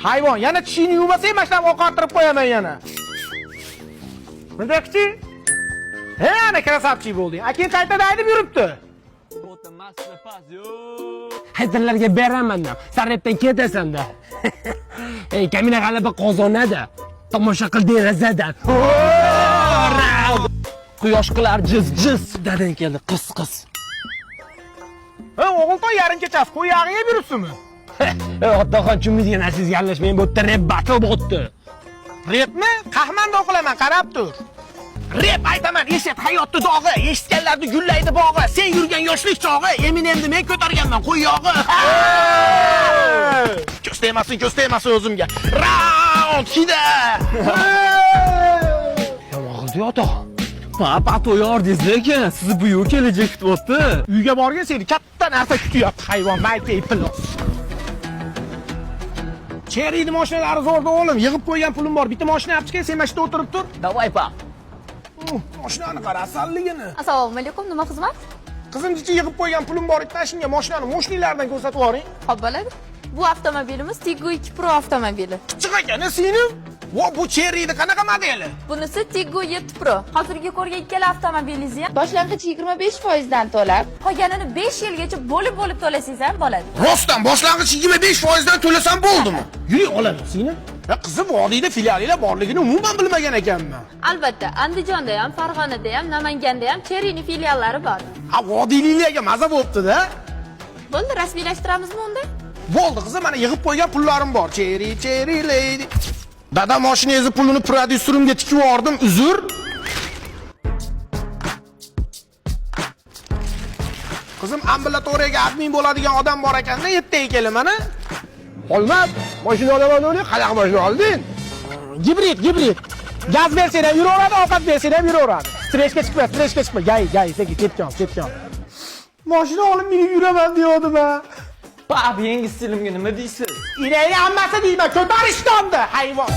Hayvon, yana tishini yuvmasang, mashlab oqartirib qo'yaman yana. Bundaqchi? He, ana krasavchi bo'lding. Akin qaytada haydab yuribdi. Haydarlarga beraman-da. Sarrepdan ketasan-da. Ey, kamina g'alaba qozonadi. Tomosha qil derazadan. Quyosh qilar jiz-jiz. Dadan keldi qis-qis. Ha, o'g'iltoy yarim kechasi qo'y yog'iga yuribsizmi? Otaxon chumizga narsiz yallashmang, bu yerda rep battle bo'tdi. Repmi? Qahmanda o'qilaman, qarab tur. Rep aytaman, eshit hayotda dog'i, eshitganlarni gullaydi bog'i. Sen yurgan yoshlik chog'i, Eminemni men ko'targanman qo'y yog'i. Ko'z tegmasin o'zimga. Round hida. Yomg'irdi otaxon. Papa to'yordingiz lekin, sizni bu yo'l kelajak kutyapti. Uyga borgan seni katta narsa kutyapti, hayvon, maytay plos. Cheriyni mashinalari zo'rda o'g'lim, yig'ib qo'ygan pulim bor. Bitta mashina olib chiqay, sen mashina o'tirib tur. Davay pap. Mashinani qara, asalligini. Assalomu alaykum, nima xizmat? Qizimcha yig'ib qo'ygan pulim bor, ikkita shunga mashinani mo'shnilardan ko'rsatib yuboring. Xo'p bo'ladi. Bu avtomobilimiz Tiggo 2 Pro avtomobili. Chiq ekan, seni. Va bu Cherry'ni qanaqa modeli? Bunisi Tiggo 7 Pro. Hozirgi ko'rgan ikkala avtomobilingizni ham boshlang'ich 25% dan to'lab, qolganini 5 yilgacha bo'lib to'lasangiz ham bo'ladi. Rostdan boshlang'ich 25% dan to'lasam bo'ldimi? Yuring olaman seni. Ya qizim, vodiyda filiallar borligini umuman bilmagan ekanman. Albatta, Andijonda ham, Farg'onada ham, Namanganda ham Cherry'ni filiallari bor. Ha, vodiyliklarga maza bo'pti-da. Bo'ldi, rasmiylashtiramizmi unda? Bo'ldi qizim, mana yig'ib qo'ygan pullarim bor. Cherry lady. Dada mashinangizni pulini prodyuserimga tikib yubordim, uzr. Qizim, ambulatoriyaga admin bo'ladigan odam bor ekanda, ertaga kela mana. Olmaz. Mashina olaman o'yni, qanaqa mashina olding? Gibrid. Gaz bersang ham yuraveradi, ovqat bersang ham yuraveradi. Stressga chiqma. Gay, sekin ketgan. Mashina olib minib yuraman deyapti-ma. Pap, yangi stilimga nima deysiz? Inayni hammasi deyman, ko'tarishdi, hayvon.